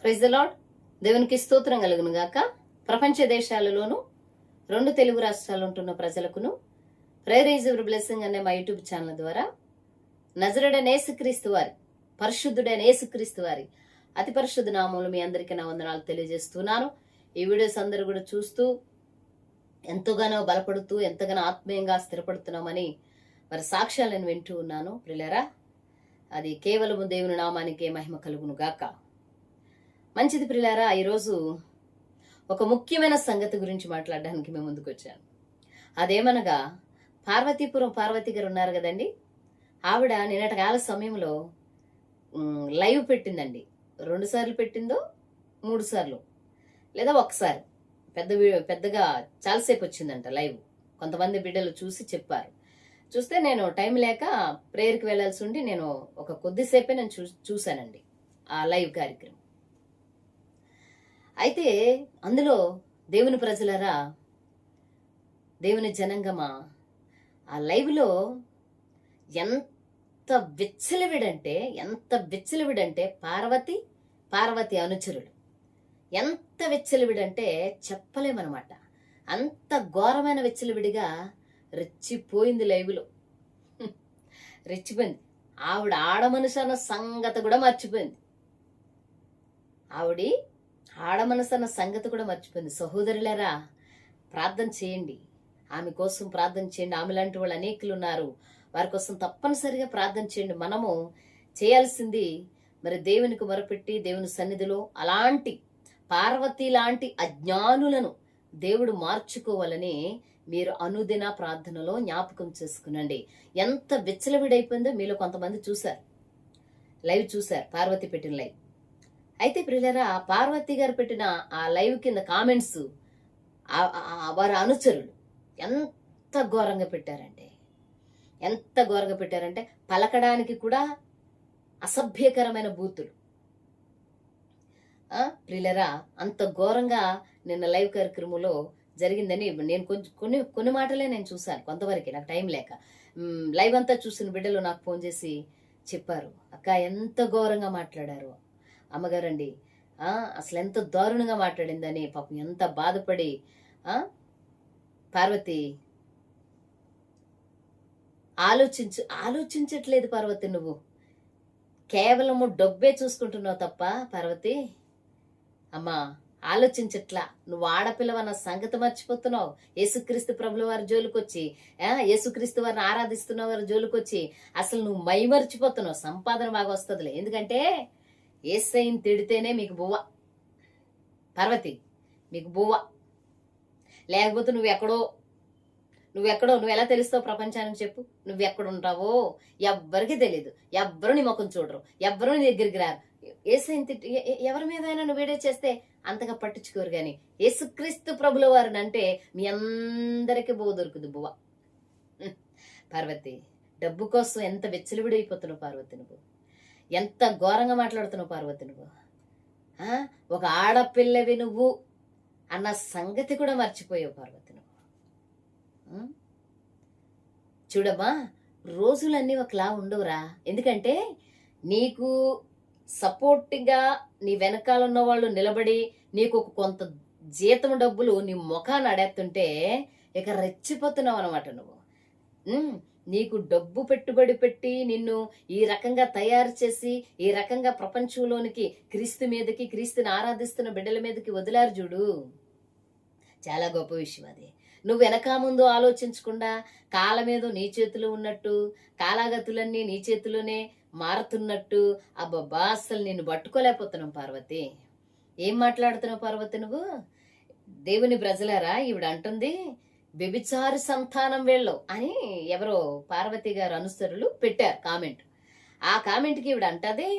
Praise the lord. దేవునికి స్తోత్రం కలుగును గాక. ప్రపంచ దేశాలలోను 2 తెలుగు రాష్ట్రాలు ఉంటున్న ప్రజలకును ప్రేరేజ్ ఎవర్ బ్లెస్సింగ్ అనే మా యూట్యూబ్ ఛానల్ ద్వారా నజరుడైన యేసుక్రీస్తు వారి పరిశుద్ధుడైన యేసుక్రీస్తు వారి అతి పరిశుద్ధ నామములో మీ అందరికీ నా వందనాలు తెలియజేస్తున్నాను. ఈ వీడియోస్ అందరూ కూడా చూస్తూ ఎంతగానో బలపడుతూ ఎంతగానో ఆత్మీయంగా స్థిరపడుతున్నామని వారి సాక్ష్యాలను వింటూ ఉన్నాను. ప్రియులారా, అది కేవలము దేవుని నామానికే మహిమ కలుగును గాక. మంచిది ప్రియులారా, ఈరోజు ఒక ముఖ్యమైన సంగతి గురించి మాట్లాడడానికి మేము ముందుకు వచ్చాను. అదేమనగా పార్వతీపురం పార్వతి గారు ఉన్నారు కదండి, ఆవిడ నిన్నటి కాల సమయంలో లైవ్ పెట్టిందండి. 2 సార్లు పెట్టిందో 3 సార్లు లేదా ఒకసారి పెద్దగా చాలాసేపు వచ్చిందంట లైవ్. కొంతమంది బిడ్డలు చూసి చెప్పారు. చూస్తే నేను టైం లేక ప్రేయర్కి వెళ్లాల్సి ఉండి నేను ఒక కొద్దిసేపే నేను చూశానండి ఆ లైవ్ కార్యక్రమం. అయితే అందులో దేవుని ప్రజలరా, దేవుని జనంగమా, ఆ లైవ్లో ఎంత విచ్చలవిడంటే పార్వతి అనుచరులు ఎంత విచ్చలవిడంటే చెప్పలేమన్నమాట. అంత ఘోరమైన విచ్చలవిడిగా రెచ్చిపోయింది లైవ్లో. రెచ్చిపోయింది. ఆవిడ ఆడమనుషు అన్న సంగతి కూడా మర్చిపోయింది. సహోదరులారా, ప్రార్థన చేయండి, ఆమె కోసం ప్రార్థన చేయండి. ఆమె లాంటి వాళ్ళు అనేకులు ఉన్నారు, వారి కోసం తప్పనిసరిగా ప్రార్థన చేయండి. మనము చేయాల్సింది మరి దేవునికి మొరపెట్టి దేవుని సన్నిధిలో అలాంటి పార్వతి లాంటి అజ్ఞానులను దేవుడు మార్చుకోవాలని మీరు అనుదిన ప్రార్థనలో జ్ఞాపకం చేసుకునండి. ఎంత విచ్చలవిడైపోయిందో మీలో కొంతమంది చూశారు, లైవ్ చూశారు, పార్వతి పెట్టిన లైవ్. అయితే ప్రియులారా, పార్వతి గారు పెట్టిన ఆ లైవ్ కింద కామెంట్స్ వారి అనుచరులు ఎంత ఘోరంగా పెట్టారంటే పలకడానికి కూడా అసభ్యకరమైన బూతులు. ప్రియులారా, అంత ఘోరంగా నిన్న లైవ్ కార్యక్రమంలో జరిగిందని నేను కొన్ని మాటలే నేను చూశాను, కొంతవరకు నాకు టైం లేక. లైవ్ అంతా చూసిన బిడ్డలు నాకు ఫోన్ చేసి చెప్పారు, అక్క ఎంత ఘోరంగా మాట్లాడారు అమ్మగారండి, అసలు ఎంత దారుణంగా మాట్లాడిందని. పాపం ఎంత బాధపడి. పార్వతి ఆలోచించట్లేదు పార్వతి, నువ్వు కేవలము డబ్బే చూసుకుంటున్నావు తప్ప పార్వతి అమ్మా ఆలోచించట్లా. నువ్వు ఆడపిల్లవన్న సంగతి మర్చిపోతున్నావు. యేసుక్రీస్తు ప్రభుల వారి జోలికొచ్చి, యేసుక్రీస్తు వారిని ఆరాధిస్తున్న వారి జోలికొచ్చి అసలు నువ్వు మైమర్చిపోతున్నావు. సంపాదన బాగా వస్తుందిలే, ఎందుకంటే యేసయ్యని తిడితేనే మీకు బువ్వ పార్వతి, మీకు బువ్వ. లేకపోతే నువ్వు ఎలా తెలుస్తావు ప్రపంచానికి చెప్పు? నువ్వెక్కడ ఉంటావో ఎవ్వరికి తెలియదు, ఎవ్వరు నీ ముఖం చూడరు, ఎవ్వరు నీ దగ్గరికి రారు. యేసయ్యని తిట్టి ఎవరి మీదైనా నువ్వు వీడియో చేస్తే అంతగా పట్టించుకోరు, కానీ యేసుక్రీస్తు ప్రభుల వారిని అంటే మీ అందరికీ బువ్వ దొరుకుతుంది, బువ్వ. పార్వతి, డబ్బు కోసం ఎంత విచ్చలవిడైపోతున్నావు పార్వతి, నువ్వు ఎంత ఘోరంగా మాట్లాడుతున్నావు పార్వతి, నువ్వు ఒక ఆడపిల్లవి నువ్వు అన్న సంగతి కూడా మర్చిపోయావు పార్వతి నువ్వు. చూడమ్మా, రోజులన్నీ ఒకలా ఉండవురా. ఎందుకంటే నీకు సపోర్ట్గా నీ వెనకాల ఉన్న వాళ్ళు నిలబడి నీకు కొంత జీతం డబ్బులు నీ ముఖాన్ని అడేస్తుంటే ఇక రెచ్చిపోతున్నావు అనమాట నువ్వు. నీకు డబ్బు పెట్టుబడి పెట్టి నిన్ను ఈ రకంగా తయారు చేసి ఈ రకంగా ప్రపంచంలోనికి క్రీస్తు మీదకి, క్రీస్తుని ఆరాధిస్తున్న బిడ్డల మీదకి వదిలారు చూడు, చాలా గొప్ప విషయం అది. నువ్వు వెనక ముందు ఆలోచించకుండా కాలమేదో నీ చేతిలో ఉన్నట్టు, కాలాగతులన్నీ నీ చేతిలోనే మారుతున్నట్టు, అబ్బబ్బా అసలు నిన్ను పట్టుకోలేకపోతున్నాం పార్వతి. ఏం మాట్లాడుతున్నావు పార్వతి నువ్వు? దేవుని ప్రజలారా, ఈవిడ అంటుంది వ్యభిచారి సంతానం వీళ్ళు అని ఎవరో పార్వతి గారు అనుసరులు పెట్టారు కామెంట్. ఆ కామెంట్కి ఈవిడ అంటది,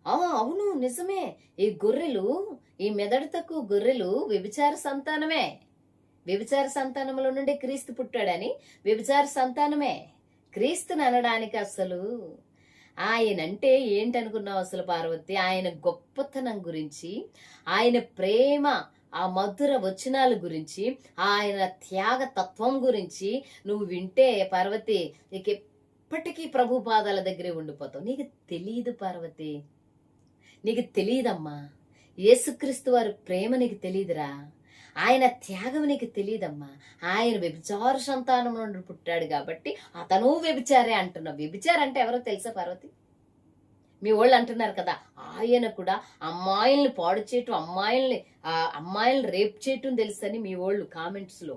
అవును నిజమే, ఈ గొర్రెలు, ఈ మెదడు తక్కువ గొర్రెలు వ్యభిచార సంతానమే. వ్యభిచార సంతానంలో నుండి క్రీస్తు పుట్టాడని వ్యభిచార సంతానమే. క్రీస్తుని అనడానికి అసలు ఆయనంటే ఏంటనుకున్నావు అసలు పార్వతి? ఆయన గొప్పతనం గురించి, ఆయన ప్రేమ, ఆ మధుర వచనాల గురించి, ఆయన త్యాగ తత్వం గురించి నువ్వు వింటే పార్వతి నీకు ఎప్పటికీ ప్రభు పాదాల దగ్గరే ఉండిపోతావు. నీకు తెలియదు పార్వతి, నీకు తెలియదమ్మా. యేసుక్రీస్తు వారి ప్రేమ నీకు తెలియదురా, ఆయన త్యాగం నీకు తెలియదమ్మా. ఆయన వ్యభిచార సంతానం నుండి పుట్టాడు కాబట్టి అతను వ్యభిచారే అంటున్నావు. వ్యభిచారం అంటే ఎవరో తెలుసా పార్వతి? మీ వాళ్ళు అంటున్నారు కదా, ఆయన కూడా అమ్మాయిల్ని పాడు చేయటం, అమ్మాయిల్ని రేప్ చేయటం తెలుసని మీ వాళ్ళు కామెంట్స్ లో.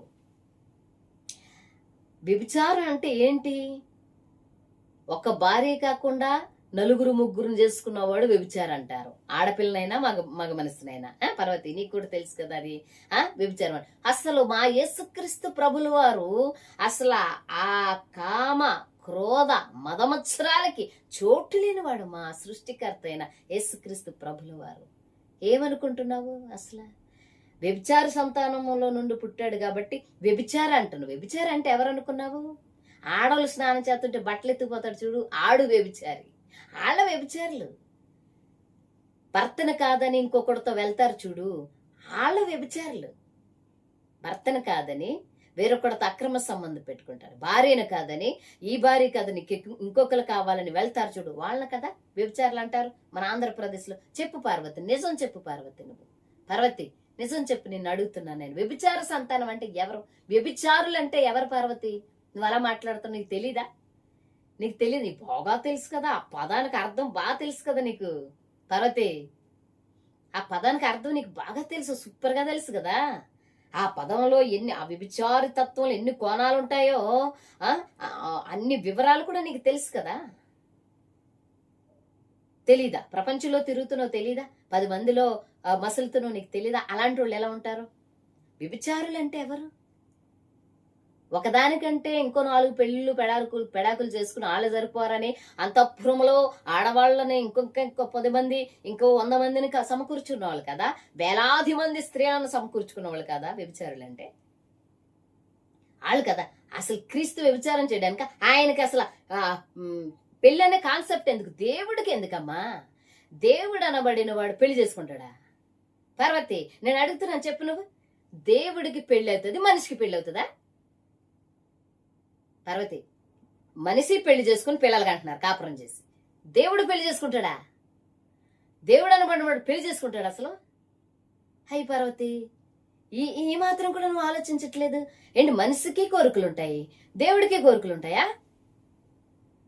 వ్యభిచారం అంటే ఏంటి? ఒక భార్య కాకుండా నలుగురు ముగ్గురు చేసుకున్నవాడు వ్యభిచారం అంటారు. ఆడపిల్లనైనా మగ మనసునైనా. పార్వతి నీకు కూడా తెలుసు కదా అది వ్యభిచారం. అసలు మా యేసుక్రీస్తు ప్రభుల వారు అసలు ఆ కామ క్రోధ మదమత్సరాలకి చోటు లేనివాడు మా సృష్టికర్త అయిన యేసుక్రీస్తు ప్రభుల వారు. ఏమనుకుంటున్నావు? అసలు వ్యభిచార సంతానంలో నుండి పుట్టాడు కాబట్టి వ్యభిచార అంటున్నావు. వ్యభిచారం అంటే ఎవరనుకున్నావు? ఆడవాళ్ళు స్నానం చేస్తుంటే బట్టలు ఎత్తుకుపోతాడు చూడు, ఆడు వ్యభిచారి. వాళ్ళ వ్యభిచారులు. భర్తను కాదని ఇంకొకటితో వెళ్తారు చూడు, వాళ్ళ వ్యభిచారులు. భర్తను కాదని వేరొకటితో అక్రమ సంబంధం పెట్టుకుంటారు. భార్యను కాదని ఈ భార్య కాదని ఇంకొకరు కావాలని వెళ్తారు చూడు, వాళ్ళని కదా వ్యభిచారులు అంటారు మన ఆంధ్రప్రదేశ్లో. చెప్పు పార్వతి, నిజం చెప్పు పార్వతి. నువ్వు పార్వతి నిజం చెప్పు, నిన్ను అడుగుతున్నాను నేను. వ్యభిచార సంతానం అంటే ఎవరు? వ్యభిచారులు అంటే ఎవరు పార్వతి? నువ్వు అలా మాట్లాడుతావు, నీకు తెలీదా? నీకు తెలియదు, నీకు బాగా తెలుసు కదా. ఆ పదానికి అర్థం బాగా తెలుసు కదా నీకు పార్వతి. ఆ పదానికి అర్థం నీకు బాగా తెలుసు, సూపర్ గా తెలుసు కదా. ఆ పదంలో ఆ వ్యభిచారి తత్వంలో ఎన్ని కోణాలు ఉంటాయో అన్ని వివరాలు కూడా నీకు తెలుసు కదా. తెలీదా? ప్రపంచంలో తిరుగుతున్నావు తెలీదా? 10 మందిలో మసులుతున్నావు నీకు తెలీదా? అలాంటి వాళ్ళు ఎలా ఉంటారు? వ్యభిచారులు అంటే ఎవరు? ఒకదానికంటే ఇంకో 4 పెళ్లిళ్ళు పెడాకులు చేసుకుని వాళ్ళు సరిపోరని అంతఃపురంలో ఆడవాళ్ళని ఇంకో 10 మంది ఇంకో 100 మందిని సమకూర్చున్న వాళ్ళు కదా. వేలాది మంది స్త్రీలను సమకూర్చుకున్న వాళ్ళు కదా వ్యభిచారులు అంటే. వాళ్ళు కదా అసలు క్రీస్తు వ్యభిచారం చేయడానికి. ఆయనకి అసలు పెళ్లి అనే కాన్సెప్ట్ ఎందుకు? దేవుడికి ఎందుకమ్మా? దేవుడు అనబడిన వాడు పెళ్లి చేసుకుంటాడా? పార్వతి నేను అడుగుతున్నాను, చెప్పు నువ్వు. దేవుడికి పెళ్లి అవుతుంది, మనిషికి పెళ్లి అవుతుందా? పార్వతి మనిషి పెళ్లి చేసుకుని పిల్లలుగా అంటున్నారు కాపురం చేసి. దేవుడు పెళ్లి చేసుకుంటాడా? దేవుడు అనబడిన వాడు పెళ్లి చేసుకుంటాడు అసలు? హై పార్వతి, ఈ మాత్రం కూడా నువ్వు ఆలోచించట్లేదు ఏంటి? మనిషికి కోరికలు ఉంటాయి, దేవుడికి కోరికలు ఉంటాయా?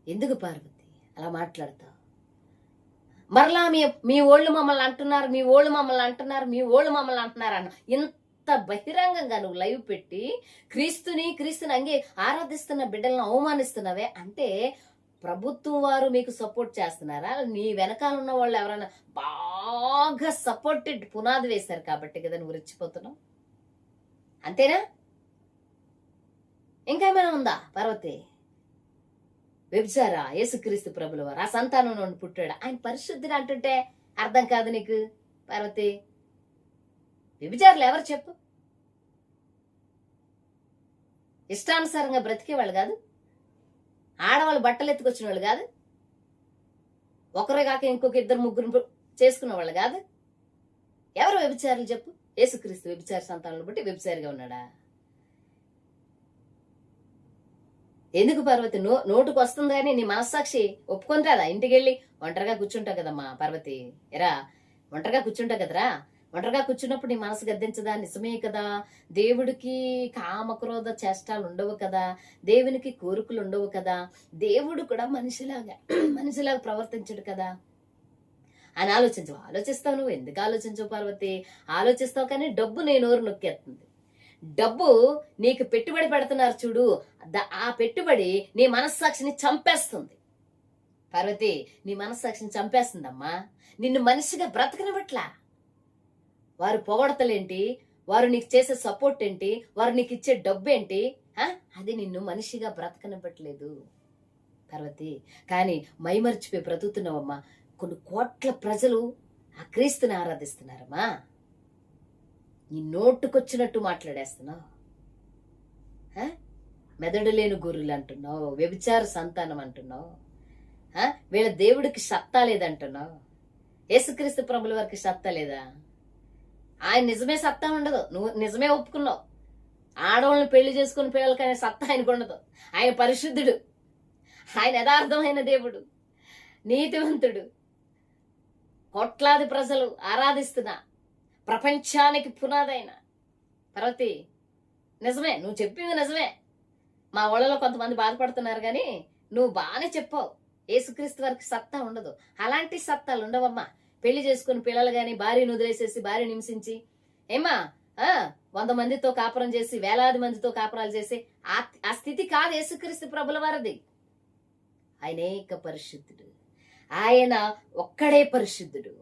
ఎందుకు పార్వతి అలా మాట్లాడతావు? మరలా మీ ఓళ్ళు మమ్మల్ని అంటున్నారు, మీ ఓళ్ళు మమ్మల్ని అంటున్నారు, మీ ఓళ్ళు మమ్మల్ని అంటున్నారు అన్న ఇంత బహిరంగంగా నువ్వు లైవ్ పెట్టి క్రీస్తుని ఆరాధిస్తున్న బిడ్డలను అవమానిస్తున్నావే అంటే ప్రభుత్వం వారు మీకు సపోర్ట్ చేస్తున్నారా? నీ వెనకాల ఉన్న వాళ్ళు ఎవరైనా బాగా సపోర్టెడ్ పునాది వేశారు కాబట్టి కదా నువ్వు రెచ్చిపోతున్నావు, అంతేనా? ఇంకేమైనా ఉందా పార్వతి? వ్యభిచారా యేసుక్రీస్తు ప్రభుల వారు ఆ సంతానం నుండి పుట్టాడు, ఆయన పరిశుద్ధుడు అంటుంటే అర్థం కాదు నీకు పార్వతి? వ్యభిచారులు ఎవరు చెప్పు? ఇష్టానుసారంగా బ్రతికేవాళ్ళు కాదు, ఆడవాళ్ళు బట్టలు ఎత్తుకొచ్చిన వాళ్ళు కాదు, ఒకరే కాక ఇంకొక 2-3 చేసుకున్న వాళ్ళు కాదు. ఎవరు వ్యభిచారులు చెప్పు? యేసుక్రీస్తు వ్యభిచార సంతానంలో బట్టి వ్యభిచారిగా ఉన్నాడా? ఎందుకు పార్వతి నోటుకు వస్తుంది కానీ నీ మనస్సాక్షి ఒప్పుకుంటారా? ఇంటికి వెళ్ళి ఒంటరిగా కూర్చుంటావు కదమ్మా పార్వతి. ఎరా ఒంటరిగా కూర్చుంటావు కదరా, ఒంటరిగా కూర్చున్నప్పుడు నీ మనసు గద్దించదా? నిజమే కదా, దేవుడికి కామక్రోధ చేష్టాలు ఉండవు కదా, దేవునికి కోరికలు ఉండవు కదా, దేవుడు కూడా మనిషిలాగా ప్రవర్తించడు కదా అని ఆలోచిస్తావు. నువ్వు ఎందుకు ఆలోచించవు పార్వతి? ఆలోచిస్తావు కానీ డబ్బు నీ నోరు నొక్కేస్తుంది. డబ్బు నీకు పెట్టుబడి పెడుతున్నారు చూడు, ఆ పెట్టుబడి నీ మనస్సాక్షిని చంపేస్తుంది పార్వతి. నీ మనస్సాక్షిని చంపేస్తుందమ్మా. నిన్ను మనిషిగా బ్రతకనివ్వట్లా. వారు పొగడతలేంటి, వారు నీకు చేసే సపోర్ట్ ఏంటి, వారు నీకు ఇచ్చే డబ్బు ఏంటి, అది నిన్ను మనిషిగా బ్రతకనివ్వట్లేదు పార్వతి. కానీ మైమర్చిపోయి బ్రతుకుతున్నావమ్మా. కొన్ని కోట్ల ప్రజలు ఆ క్రీస్తుని ఆరాధిస్తున్నారమ్మా. నీ నోటుకొచ్చినట్టు మాట్లాడేస్తున్నావు. మెదడు లేని గొర్రెలు అంటున్నావు, వ్యభిచార సంతానం అంటున్నావు, వీళ్ళ దేవుడికి సత్తా లేదంటున్నావు. యేసుక్రీస్తు ప్రభుల వారికి సత్తా లేదా? ఆయన నిజమే సత్తా ఉండదు, నువ్వు నిజమే ఒప్పుకున్నావు. ఆడవాళ్ళని పెళ్లి చేసుకుని పిల్లలకి అనే సత్తా ఆయనకు ఉండదు. ఆయన పరిశుద్ధుడు, ఆయన యథార్థమైన దేవుడు, నీతివంతుడు. కోట్లాది ప్రజలు ఆరాధిస్తున్న ప్రపంచానికి పునాదైన పార్వతి, నిజమే నువ్వు చెప్పింది నిజమే. మా ఊళ్ళలో కొంతమంది బాధపడుతున్నారు కానీ నువ్వు బాగానే చెప్పావు. యేసుక్రీస్తు వారికి సత్తా ఉండదు. అలాంటి సత్తాలు ఉండవమ్మా. పెళ్లి చేసుకుని పిల్లలు గాని భార్యను వదిలేసేసి భార్యను హింసించి ఏమా 100 మందితో కాపురం చేసి వేలాది మందితో కాపురాలు చేసి ఆ స్థితి కాదు యేసుక్రీస్తు ప్రభుల వారిది. ఆయనేక పరిశుద్ధుడు, ఆయన ఒక్కడే పరిశుద్ధుడు.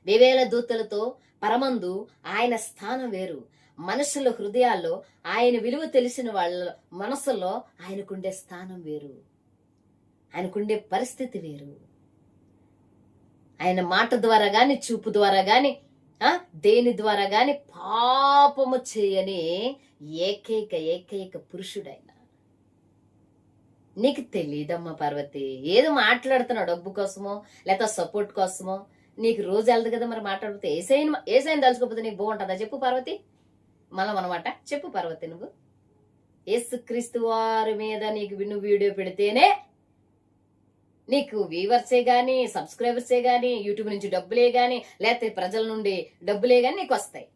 వేవేల దూతలతో పరమందు ఆయన స్థానం వేరు. మనుషుల హృదయాల్లో ఆయన విలువ తెలిసిన వాళ్ళ మనసుల్లో ఆయనకుండే స్థానం వేరు, ఆయనకుండే పరిస్థితి వేరు. ఆయన మాట ద్వారా గాని చూపు ద్వారా గాని దేని ద్వారా గాని పాపము చేయని ఏకైక పురుషుడైన. నీకు తెలియదమ్మా పార్వతి, ఏదో మాట్లాడుతున్నావు డబ్బు కోసమో లేక సపోర్ట్ కోసమో. నీకు రోజు వెళ్దు కదా మరి మాట్లాడితే. ఏసైని తలుచుకోకపోతే నీకు బాగుంటుందా చెప్పు పార్వతి? మనం అనమాట చెప్పు పార్వతి. నువ్వు యేసుక్రీస్తు వారి మీద నువ్వు వీడియో పెడితేనే నీకు వ్యూవర్సే గాని సబ్స్క్రైబర్సే గాని యూట్యూబ్ నుంచి డబ్బులే గాని లేకపోతే ప్రజల నుండి డబ్బులే గాని నీకు వస్తాయి.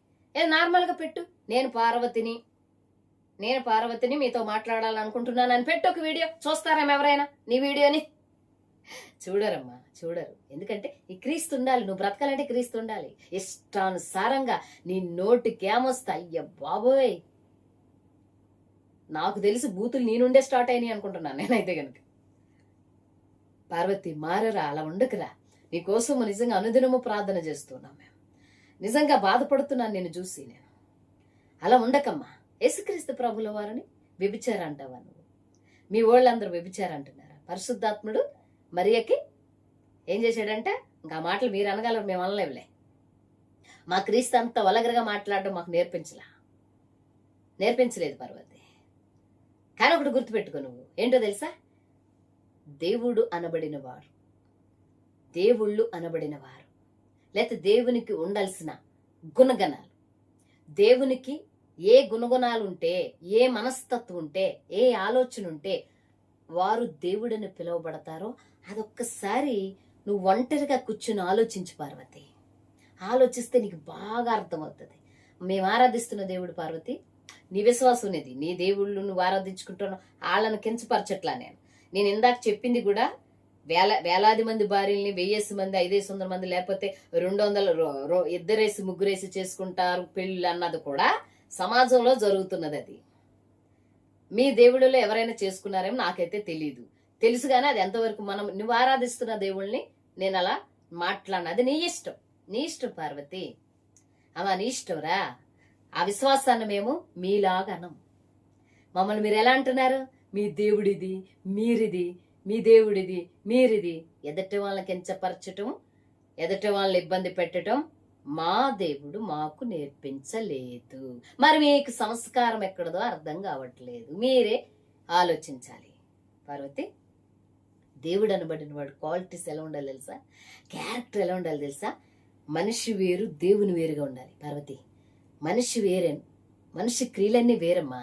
నార్మల్ గా పెట్టు, నేను పార్వతిని మీతో మాట్లాడాలనుకుంటున్నానని పెట్టు ఒక వీడియో. చూస్తారేమో ఎవరైనా నీ వీడియోని? చూడరమ్మా, చూడరు. ఎందుకంటే ఈ క్రీస్తు ఉండాలి. నువ్వు బ్రతకాలంటే క్రీస్తు ఉండాలి. ఇష్టానుసారంగా నీ నోటికి ఏమొస్తా, అయ్య బాబోయ్, నాకు తెలిసి బూతులు నీ నుండే స్టార్ట్ అయినాయి అనుకుంటున్నాను నేనైతే గనుక. పార్వతి మారరా, అలా ఉండకురా. నీకోసం నిజంగా అనుదినము ప్రార్థన చేస్తున్నాం మేము. నిజంగా బాధపడుతున్నాను నేను చూసి. నేను అలా ఉండకమ్మా. యేసుక్రీస్తు ప్రభుల వారిని వ్యభిచారంటావా నువ్వు? మీ వాళ్ళందరూ వ్యభిచారంటున్నారా? పరిశుద్ధాత్ముడు మరియకి ఏం చేశాడంటే, ఇంకా మాటలు మీరు అనగలరు, మేము అనలేవులే. మా క్రీస్తు అంత వలగరగా మాట్లాడడం మాకు నేర్పించలేదు పార్వతి. కానీ ఒకటి గుర్తుపెట్టుకో, నువ్వు ఏంటో తెలుసా? దేవుళ్ళు అనబడినవారు లేకపోతే దేవునికి ఉండాల్సిన గుణగణాలు, దేవునికి ఏ గుణగుణాలు ఉంటే, ఏ మనస్తత్వం ఉంటే, ఏ ఆలోచన ఉంటే వారు దేవుడని పిలువబడతారో అదొక్కసారి నువ్వు ఒంటరిగా కూర్చుని ఆలోచించు పార్వతి. ఆలోచిస్తే నీకు బాగా అర్థమవుతుంది. మేము ఆరాధిస్తున్న దేవుడు పార్వతి, నీ విశ్వాసం అనేది. నీ దేవుళ్ళు నువ్వు ఆరాధించుకుంటున్నావు, వాళ్ళని కించపరచట్లా. నేను ఇందాక చెప్పింది కూడా వేలాది మంది భార్యల్ని 1000 మంది 500 మంది లేకపోతే 200 ఇద్దరేసి ముగ్గురేసి చేసుకుంటారు పెళ్లి అన్నది కూడా సమాజంలో జరుగుతున్నది. అది మీ దేవుళ్ళలో ఎవరైనా చేసుకున్నారేమో నాకైతే తెలియదు. తెలుసు కానీ అది ఎంతవరకు నువ్వు ఆరాధిస్తున్న దేవుళ్ళని నేను అలా మాట్లాడినది నీ ఇష్టం పార్వతి. అమ్మా నీ ఇష్టంరా. ఆ విశ్వాసాన్ని మేము మీలాగా అనం. మమ్మల్ని మీరు ఎలా అంటున్నారు? మీ దేవుడిది మీరిది, మీ దేవుడిది మీరిది. ఎదుటి వాళ్ళని కించపరచటం, ఎదుటి వాళ్ళని ఇబ్బంది పెట్టడం మా దేవుడు మాకు నేర్పించలేదు. మరి మీకు సంస్కారం ఎక్కడదో అర్థం కావట్లేదు. మీరే ఆలోచించాలి పార్వతి. దేవుడు అనబడిన వాడు క్వాలిటీస్ ఎలా ఉండాలి తెలుసా? క్యారెక్టర్ ఎలా ఉండాలి తెలుసా? మనిషి వేరు, దేవుని వేరుగా ఉండాలి పార్వతి. మనిషి వేరే, మనిషి క్రియలన్నీ వేరమ్మా.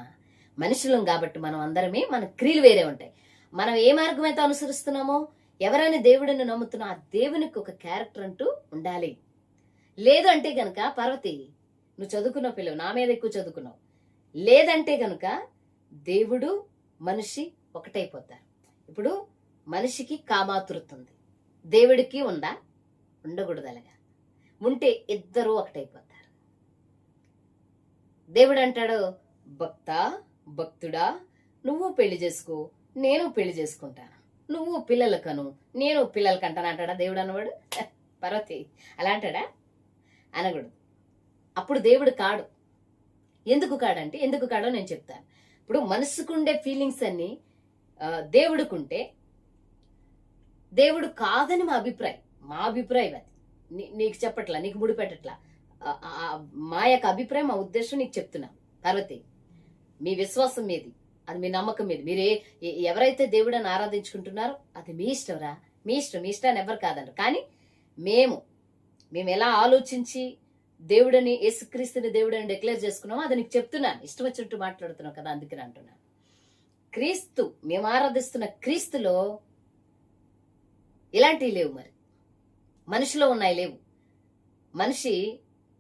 మనుషులం కాబట్టి మనం అందరమే, మన క్రియలు వేరే ఉంటాయి. మనం ఏ మార్గం అయితే అనుసరిస్తున్నామో, ఎవరైనా దేవుడిని నమ్ముతున్నా ఆ దేవునికి ఒక క్యారెక్టర్ అంటూ ఉండాలి. లేదు అంటే గనక పార్వతి, నువ్వు చదువుకున్న పిల్లవు, నా మీద ఎక్కువ చదువుకున్నావు. లేదంటే గనుక దేవుడు మనిషి ఒకటైపోతారు. ఇప్పుడు మనిషికి కామాతురత ఉంది, దేవుడికి ఉందా? ఉండకూడదు. అలాగా ఉంటే ఇద్దరు ఒకటైపోతారు. దేవుడు అంటాడు, భక్తుడా నువ్వు పెళ్లి చేసుకో, నేను పెళ్లి చేసుకుంటాను. నువ్వు పిల్లలకను, నేను పిల్లలకంటాను అంటాడా దేవుడు అన్నవాడు? పార్వతి అలా అంటాడా? అనకూడదు. అప్పుడు దేవుడు కాడు. ఎందుకు కాడో నేను చెప్తాను. ఇప్పుడు మనసుకుండే ఫీలింగ్స్ అన్ని దేవుడికుంటే దేవుడు కాదని మా అభిప్రాయం అది. నీకు చెప్పట్లా, నీకు ముడిపెట్టట్లా. మా యొక్క అభిప్రాయం, మా ఉద్దేశం నీకు చెప్తున్నా పార్వతి. మీ విశ్వాసం మీది, అది మీ నమ్మకం మీది. మీరు ఎవరైతే దేవుడని ఆరాధించుకుంటున్నారో అది మీ ఇష్టంరా, మీ ఇష్టాన్ని ఎవరు కాదంటారు. కానీ మేము ఎలా ఆలోచించి దేవుడని, యేసుక్రీస్తుని దేవుడని డిక్లేర్ చేసుకున్నామో అది నీకు చెప్తున్నాను. ఇష్టం వచ్చినట్టు మాట్లాడుతున్నావు కదా, అందుకని అంటున్నాను. క్రీస్తు, మేము ఆరాధిస్తున్న క్రీస్తులో ఇలాంటివి లేవు. మరి మనిషిలో ఉన్నాయి లేవు. మనిషి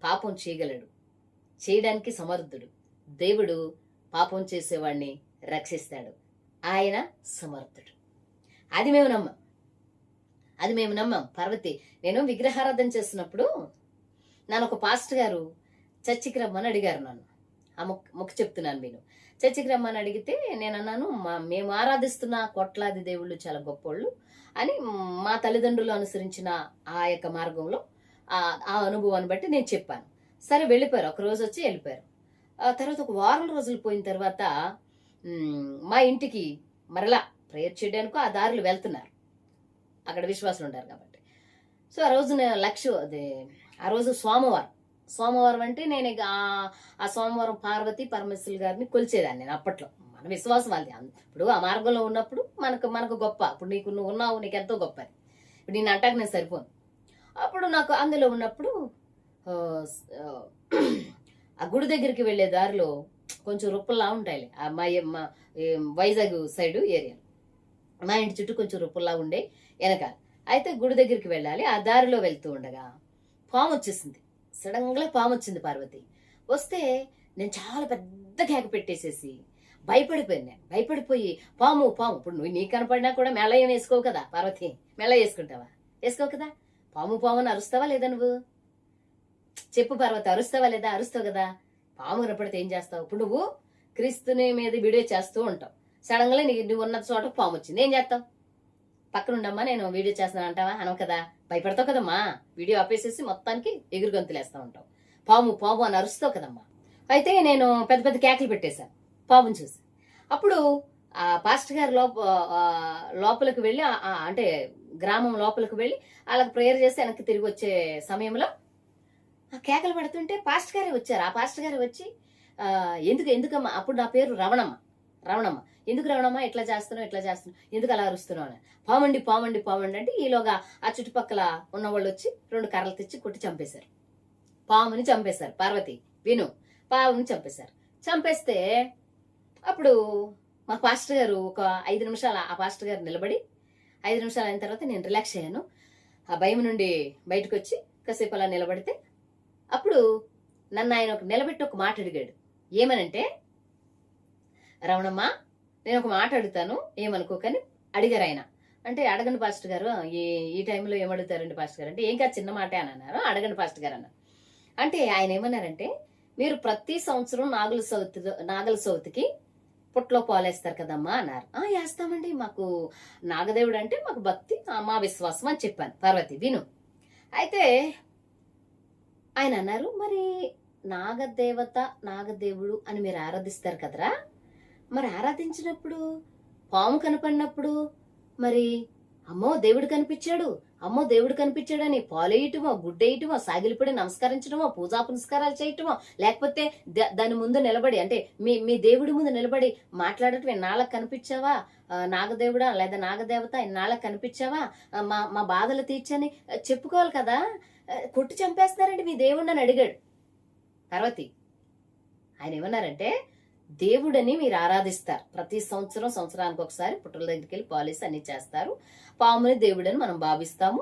పాపం చేయగలడు, చేయడానికి సమర్థుడు. దేవుడు పాపం చేసేవాడిని రక్షిస్తాడు. ఆయన సమర్థుడు. అది మేము నమ్మం. పార్వతి, నేను విగ్రహారాధన చేస్తున్నప్పుడు నన్ను ఒక పాస్టర్ గారు చర్చికి రమ్మని అడిగారు. నన్ను ఆ మొక్క చెప్తున్నాను నేను. చర్చికి రమ్మని అడిగితే నేను అన్నాను, మేము ఆరాధిస్తున్న కోట్లాది దేవుళ్ళు చాలా గొప్పోళ్ళు అని, మా తల్లిదండ్రులు అనుసరించిన ఆ యొక్క మార్గంలో ఆ అనుభవాన్ని బట్టి నేను చెప్పాను. సరే వెళ్ళిపోయారు, ఒక రోజు వచ్చి వెళ్ళిపోయారు. ఆ తర్వాత ఒక వారం రోజులు పోయిన తర్వాత మా ఇంటికి మరలా ప్రేయర్ చేయడానికి ఆ దారులు వెళ్తున్నారు, అక్కడ విశ్వాసులు ఉంటారు కాబట్టి. సో ఆ రోజు ఆ రోజు సోమవారం అంటే నేను ఆ సోమవారం పార్వతి పరమేశ్వరులు గారిని కొలిచేదాన్ని నేను అప్పట్లో. మన విశ్వాసం వాళ్ళది. ఇప్పుడు ఆ మార్గంలో ఉన్నప్పుడు మనకు గొప్ప. ఇప్పుడు నువ్వు ఉన్నావు, నీకు ఎంతో గొప్ప. ఇప్పుడు నేను అంటాక నేను సరిపోను. అప్పుడు నాకు అందులో ఉన్నప్పుడు ఆ గుడి దగ్గరికి వెళ్లే దారిలో కొంచెం రుప్పల్లా ఉంటాయి. మా వైజాగ్ సైడ్ ఏరియా, మా ఇంటి చుట్టూ కొంచెం రుప్పల్లా ఉండే వెనకాల. అయితే గుడి దగ్గరికి వెళ్ళాలి. ఆ దారిలో వెళ్తూ ఉండగా పాము వచ్చేసింది. సడన్ గా పాము వచ్చింది పార్వతి. వస్తే నేను చాలా పెద్ద కేక పెట్టేసేసి భయపడిపోయాను. భయపడిపోయి పాము ఇప్పుడు నువ్వు నీ కనపడినా కూడా మెల్ల ఏం వేసుకోవు కదా పార్వతి, మెల్ల వేసుకుంటావా? వేసుకోవు కదా. పాము అని అరుస్తావా లేదా? నువ్వు చెప్పు పార్వతి, అరుస్తావా లేదా? అరుస్తావు కదా. పాము కనపడితే ఏం చేస్తావు? ఇప్పుడు నువ్వు క్రీస్తుని మీద వీడియో చేస్తూ ఉంటావు. సడన్ గా నువ్వు ఉన్న చోట పాము వచ్చింది, ఏం చేస్తావు? పక్కనుండమ్మా నేను వీడియో చేస్తున్నాను అంటావా? అనవు కదా. భయపడతావు కదమ్మా. వీడియో ఆపేసేసి మొత్తానికి ఎగురు గంతులేస్తా ఉంటావు. పాము అని అరుస్తావు కదమ్మా. అయితే నేను పెద్ద పెద్ద కేకలు పెట్టేశాను పాముని చూసి. అప్పుడు ఆ పాస్టర్ గారు లోపలికి వెళ్ళి, అంటే గ్రామం లోపలికి వెళ్ళి వాళ్ళకి ప్రేయర్ చేసి వెనక్కి తిరిగి వచ్చే సమయంలో ఆ కేకలు పడుతుంటే పాస్టర్ గారే వచ్చారు. ఆ పాస్టర్ గారు వచ్చి ఎందుకమ్మా, అప్పుడు నా పేరు రవణమ్మ. ఎందుకు రవణమ్మ ఇట్లా చేస్తున్నావు ఎందుకు అలా అరుస్తున్నావు అని. పామండి అంటే ఈలోగా ఆ చుట్టుపక్కల ఉన్న వాళ్ళు వచ్చి 2 కర్రలు తెచ్చి కొట్టి చంపేశారు. పాముని చంపేశారు. పార్వతి విను, పాముని చంపేశారు. చంపేస్తే అప్పుడు మా పాస్టర్ గారు ఒక 5 నిమిషాలు, ఆ పాస్టర్ గారు నిలబడి 5 నిమిషాలు అయిన తర్వాత నేను రిలాక్స్ అయ్యాను. ఆ భయం నుండి బయటకు వచ్చి కాసేపు అలా నిలబడితే అప్పుడు నన్ను ఆయన నిలబెట్టి ఒక మాట అడిగాడు. ఏమనంటే, రవణమ్మ నేను ఒక మాట అడుగుతాను ఏమనుకోకని అడిగారు ఆయన. అంటే అడగండి పాస్టర్ గారు, ఈ టైంలో ఏమడుగుతారండి పాస్టర్ గారు అంటే, ఏం కాదు చిన్న మాట అని అన్నారు. అడగండి పాస్టర్ గారు అన్నారు. అంటే ఆయన ఏమన్నారంటే, మీరు ప్రతి సంవత్సరం నాగల సౌతికి పుట్లో పాలేస్తారు కదమ్మా అన్నారు. వేస్తామండి, మాకు నాగదేవుడు అంటే మాకు భక్తి, మా విశ్వాసం అని చెప్పాను. పార్వతి విను. అయితే ఆయన అన్నారు, మరి నాగదేవత నాగదేవుడు అని మీరు ఆరాధిస్తారు కదరా, మరి ఆరాధించినప్పుడు పాము కనపడినప్పుడు మరి అమ్మో దేవుడు కనిపించాడని పాలేయటమో గుడ్డేయటమో సాగిలిపడి నమస్కరించడమో పూజా పునస్కారాలు చేయటమో, లేకపోతే దాని ముందు నిలబడి అంటే మీ దేవుడి ముందు నిలబడి మాట్లాడటం ఎన్నాళ్ళకి కనిపించావా నాగదేవుడా లేదా నాగదేవత, ఎన్నాళ్ళకి కనిపించావా, మా బాధలు తీర్చని చెప్పుకోవాలి కదా. కొట్టి చంపేస్తారండి మీ దేవుడిని అని అడిగాడు. పార్వతి ఆయన ఏమన్నారంటే, దేవుడని మీరు ఆరాధిస్తారు, ప్రతి సంవత్సరానికి ఒకసారి పుట్టల దగ్గరికి వెళ్ళి పాలిసి అన్ని చేస్తారు, పాముని దేవుడని మనం భావిస్తాము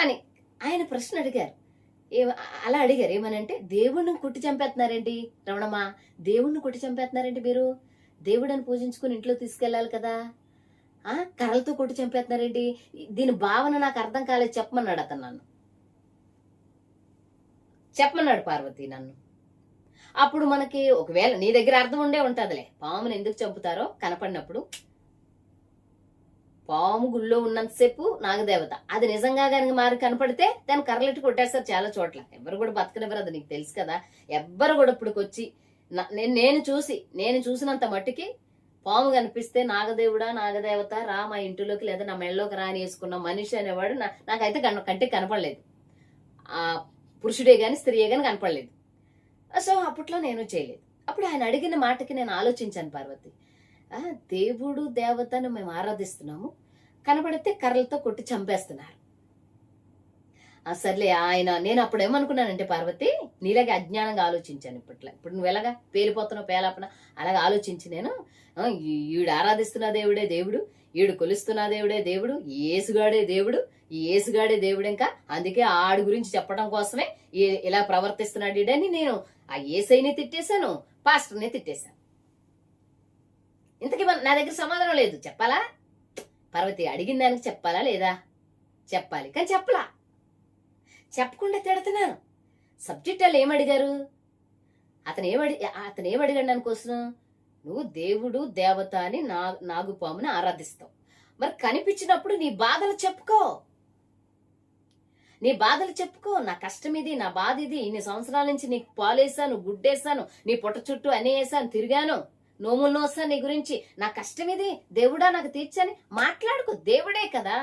అని ఆయన ప్రశ్న అడిగారు. అలా అడిగారు. ఏమనంటే, దేవుడిని కొట్టి చంపేస్తున్నారేంటి రమణమ్మ, దేవుడిని కొట్టి చంపేస్తున్నారేంటి మీరు? దేవుడని పూజించుకుని ఇంట్లో తీసుకెళ్లాలి కదా, కర్రలతో కొట్టి చంపేస్తున్నారేంటి? దీని భావన నాకు అర్థం కాలేదు, చెప్పమన్నాడు అతను. పార్వతి నన్ను. అప్పుడు మనకి ఒకవేళ నీ దగ్గర అర్థం ఉండే ఉంటదిలే, పాముని ఎందుకు చంపుతారో కనపడినప్పుడు. పాము గుళ్ళో ఉన్నంతసేపు నాగదేవత, అది నిజంగా మారి కనపడితే దాన్ని కర్రలెట్టి కొట్టేస్తారు చాలా చోట్ల. ఎవ్వరు కూడా బతకనివ్వరు, అది నీకు తెలుసు కదా. ఎవ్వరు కూడా ఇప్పుడుకొచ్చి నేను చూసినంత మట్టుకి పాము కనిపిస్తే నాగదేవుడా నాగదేవత రా మా ఇంటిలోకి లేదా నా మెళ్ళలోకి రాని వేసుకున్న మనిషి అనేవాడు నాకైతే కంటికి కనపడలేదు. ఆ పురుషుడే గాని స్త్రీయే గాని కనపడలేదు. సో అప్పట్లో నేను చేయలేదు. అప్పుడు ఆయన అడిగిన మాటకి నేను ఆలోచించాను. పార్వతి, దేవుడు దేవతను మేము ఆరాధిస్తున్నాము, కనబడితే కర్రలతో కొట్టి చంపేస్తున్నారు. సర్లే నేను అప్పుడు ఏమనుకున్నానంటే పార్వతి, నీలాగే అజ్ఞానంగా ఆలోచించాను. ఇప్పుడు నువ్వు ఎలాగా పేలిపోతున్నావు పేలాపన అలాగా ఆలోచించి నేను ఈడు ఆరాధిస్తున్న దేవుడే దేవుడు, ఈడు కొలుస్తున్న దేవుడే దేవుడు, యేసుగాడే దేవుడు, ఈ యేసుగాడే దేవుడు, ఇంకా అందుకే ఆడి గురించి చెప్పడం కోసమే ఇలా ప్రవర్తిస్తున్నాడు ఈడని నేను ఆ యేసైని తిట్టేశాను, పాస్టర్ని తిట్టేశాను. ఇంతకీ నా దగ్గర సమాధానం లేదు. చెప్పాలా? పార్వతి అడిగిన దానికి చెప్పాలా లేదా? చెప్పాలి, కానీ చెప్పలా. చెప్పకుండా తిడుతున్నాను. సబ్జెక్ట్ వాళ్ళు ఏమడిగారు? అతను ఏమడిగాడు దానికోసం? నువ్వు దేవుడు దేవత అని నాగుపాముని ఆరాధిస్తావు. మరి కనిపించినప్పుడు నీ బాధలు చెప్పుకో. నా కష్టం ఇది, నా బాధ ఇది, ఇన్ని సంవత్సరాల నుంచి నీకు పాలేసాను, గుడ్డేసాను, నీ పొట్ట చుట్టూ అనేసాను, తిరిగాను, నోములు నోస్తాను నీ గురించి, నా కష్టం ఇది, దేవుడా నాకు తీర్చని మాట్లాడుకో. దేవుడే కదా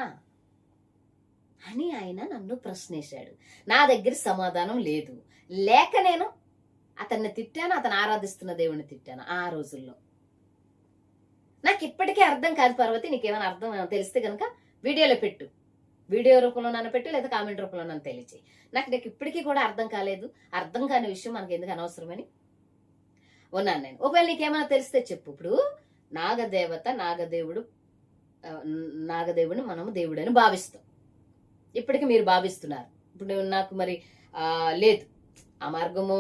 అని ఆయన నన్ను ప్రశ్నేశాడు. నా దగ్గర సమాధానం లేదు. లేక నేను అతన్ని తిట్టాను, అతను ఆరాధిస్తున్న దేవుడిని తిట్టాను. ఆ రోజుల్లో నాకు ఇప్పటికీ అర్థం కాదు. పార్వతి, నీకేమైనా అర్థం తెలిస్తే కనుక వీడియోలో పెట్టు, వీడియో రూపంలో నన్ను పెట్టు, లేదా కామెంట్ రూపంలో నన్ను తెలియచేయి. నాకు ఇప్పటికీ కూడా అర్థం కాలేదు. అర్థం కాని విషయం మనకి ఎందుకు అనవసరమని ఉన్నాను నేను. ఒకవేళ నీకేమైనా తెలిస్తే చెప్పు. ఇప్పుడు నాగదేవుడిని మనము దేవుడని భావిస్తాం. ఇప్పటికి మీరు భావిస్తున్నారు. ఇప్పుడు నాకు మరి లేదు, ఆ మార్గము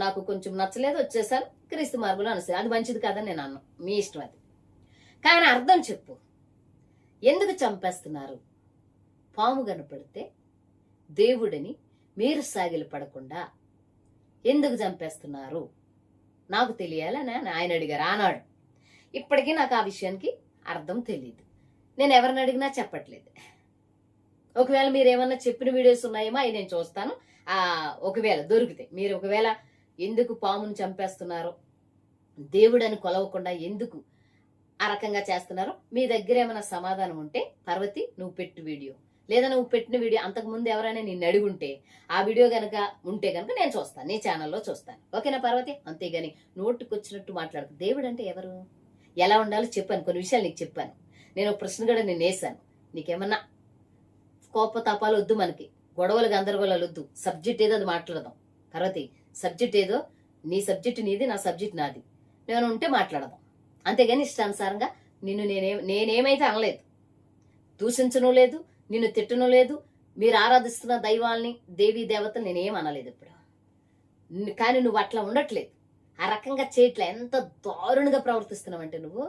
నాకు కొంచెం నచ్చలేదు, వచ్చేసాను, క్రీస్తు మార్గంలో అనుసరి, అది మంచిది కాదని నేను అన్నాను, మీ ఇష్టం అది. కానీ అర్థం చెప్పు. ఎందుకు చంపేస్తున్నారు? పాము కనపడితే దేవుడిని మీరు సాగిలి పడకుండా ఎందుకు చంపేస్తున్నారు? నాకు తెలియాలని ఆయన అడిగారు ఆనాడు. ఇప్పటికీ నాకు ఆ విషయానికి అర్థం తెలియదు. నేను ఎవరిని అడిగినా చెప్పట్లేదు. ఒకవేళ మీరు ఏమన్నా చెప్పిన వీడియోస్ ఉన్నాయేమో అవి నేను చూస్తాను. ఒకవేళ దొరికితే మీరు ఒకవేళ ఎందుకు పామును చంపేస్తున్నారో, దేవుడని కొలవకుండా ఎందుకు ఆ రకంగా చేస్తున్నారో మీ దగ్గర ఏమైనా సమాధానం ఉంటే పార్వతి నువ్వు పెట్టు వీడియో, లేదా నువ్వు పెట్టిన వీడియో అంతకుముందు ఎవరైనా నిన్ను అడుగుంటే ఆ వీడియో గనక ఉంటే గనక నేను చూస్తాను, నీ ఛానల్లో చూస్తాను. ఓకేనా పార్వతి? అంతేగాని నోటుకొచ్చినట్టు మాట్లాడు. దేవుడు అంటే ఎవరు, ఎలా ఉండాలో చెప్పాను, కొన్ని విషయాలు నీకు చెప్పాను. నేను ఒక ప్రశ్న కూడా నేను వేసాను. నీకేమన్నా కోపతాపాలు వద్దు, మనకి గొడవలు గందరగోళాలు వద్దు. సబ్జెక్ట్ ఏదో అది మాట్లాడదాం. పార్వతి, సబ్జెక్ట్ ఏదో, నీ సబ్జెక్ట్ నీది, నా సబ్జెక్ట్ నాది, నేను ఉంటే మాట్లాడదాం. అంతేగాని ఇష్టానుసారంగా నేనేమైతే అనలేదు, దూషించను లేదు, నిన్ను తిట్టను లేదు. మీరు ఆరాధిస్తున్న దైవాల్ని, దేవీ దేవతలు నేనేం అనలేదు ఇప్పుడు. కానీ నువ్వు అట్లా ఉండట్లేదు, ఆ రకంగా చేయట్లే. ఎంత దారుణంగా ప్రవర్తిస్తున్నావంటే నువ్వు,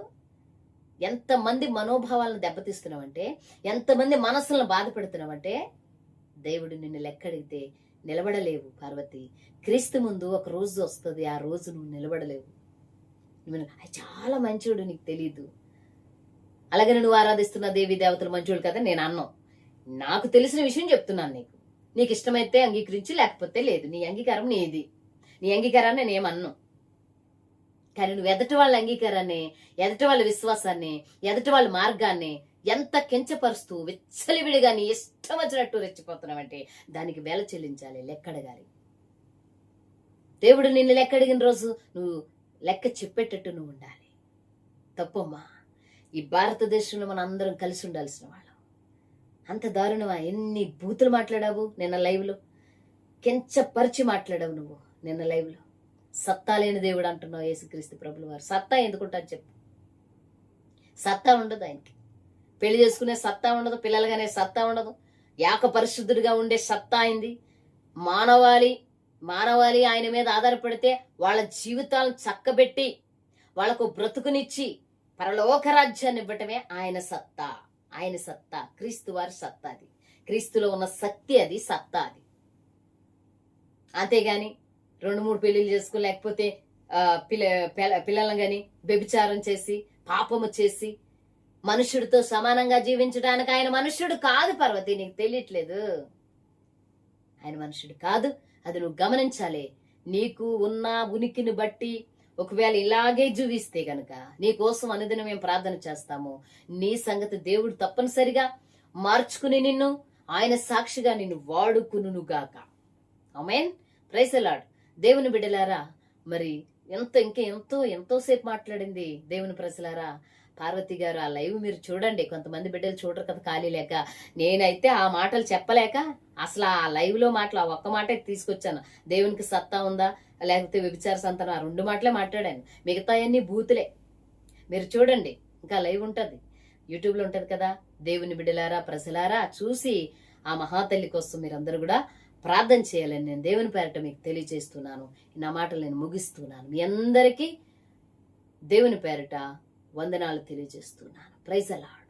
ఎంతమంది మనోభావాలను దెబ్బతీస్తున్నావంటే, ఎంతమంది మనస్సులను బాధ పెడుతున్నావంటే, దేవుడు నిన్ను లెక్కడిగితే నిలబడలేవు పార్వతి. క్రీస్తు ముందు ఒక రోజు వస్తుంది, ఆ రోజు నువ్వు నిలబడలేవు. చాలా మంచోడు, నీకు తెలీదు. అలాగే నువ్వు ఆరాధిస్తున్న దేవీ దేవతలు మంచోడు కదా నేను అన్నావు. నాకు తెలిసిన విషయం చెప్తున్నాను నీకు ఇష్టమైతే అంగీకరించి, లేకపోతే లేదు. నీ అంగీకారం నీది, నీ అంగీకారాన్ని నేనేమన్నాను. కానీ నువ్వు ఎదటి వాళ్ళ అంగీకారాన్ని, ఎదటి వాళ్ళ విశ్వాసాన్ని, ఎదటి వాళ్ళ మార్గాన్ని ఎంత కించపరుస్తూ విచ్చలివిడిగా నీ ఇష్టం వచ్చినట్టు రెచ్చిపోతున్నావంటే దానికి వేల చెల్లించాలి, లెక్కడగాలి. దేవుడు నిన్ను లెక్కడిగిన రోజు నువ్వు లెక్క చెప్పేటట్టు నువ్వు ఉండాలి. తప్పమ్మా, ఈ భారతదేశంలో మన అందరం కలిసి ఉండాల్సిన వాళ్ళం. అంత దారుణమా? ఎన్ని బూతులు మాట్లాడావు నిన్న లైవ్లో, కించపరిచి మాట్లాడావు నువ్వు నిన్న లైవ్లో. సత్తా లేని దేవుడు అంటున్నావు యేసుక్రీస్తు ప్రభుల వారు. సత్తా ఎందుకుంటారు చెప్పు? సత్తా ఉండదు ఆయనకి. పెళ్లి చేసుకునే సత్తా ఉండదు, పిల్లలుగానే సత్తా ఉండదు, యాక పరిశుద్ధుడిగా ఉండే సత్తా అయింది. మానవాళి ఆయన మీద ఆధారపడితే వాళ్ళ జీవితాలను చక్కబెట్టి వాళ్ళకు బ్రతుకునిచ్చి పరలోక రాజ్యాన్ని ఇవ్వటమే ఆయన సత్తా. ఆయన సత్తా క్రీస్తు వారి సత్తా. అది క్రీస్తులో ఉన్న శక్తి, అది సత్తా. అది అంతేగాని 2-3 పెళ్లిళ్ళు చేసుకుని, లేకపోతే పిల్లలను గాని వ్యభిచారం చేసి, పాపము చేసి, మనుష్యుడితో సమానంగా జీవించడానికి ఆయన మనుష్యుడు కాదు పార్వతి. నీకు తెలియట్లేదు, ఆయన మనుష్యుడు కాదు. అది నువ్వు గమనించాలి. నీకు ఉన్న ఉనికిని బట్టి ఒకవేళ ఇలాగే జీవిస్తే గనక నీ కోసం అనుదినం మేము ప్రార్థన చేస్తాము. నీ సంగతి దేవుడు తప్పనిసరిగా మార్చుకుని నిన్ను ఆయన సాక్షిగా నిన్ను వాడుకునుగాక. ఆమేన్. Praise the Lord. దేవుని బిడ్డలారా, మరి ఎంతోసేపు మాట్లాడింది దేవుని ప్రజలారా. పార్వతి గారు ఆ లైవ్ మీరు చూడండి. కొంతమంది బిడ్డలు చూడరు కదా, ఖాళీ లేక. నేనైతే ఆ మాటలు చెప్పలేక అసలు ఆ లైవ్ లో మాటలు ఆ ఒక్క మాటే తీసుకొచ్చాను. దేవునికి సత్తా ఉందా, లేకపోతే వ్యభిచార సంతానం, ఆ 2 మాటలే మాట్లాడాను. మిగతా అన్ని బూతులే. మీరు చూడండి, ఇంకా లైవ్ ఉంటది. యూట్యూబ్లో ఉంటుంది కదా, దేవుని బిడ్డలారా, ప్రజలారా చూసి ఆ మహాతల్లి కోసం మీరందరూ కూడా ప్రార్థన చేయాలని నేను దేవుని పేరట మీకు తెలియజేస్తున్నాను. నా మాటలు నేను ముగిస్తున్నాను. మీ అందరికీ దేవుని పేరట వందనాలు తెలియజేస్తున్నాను. Praise the lord.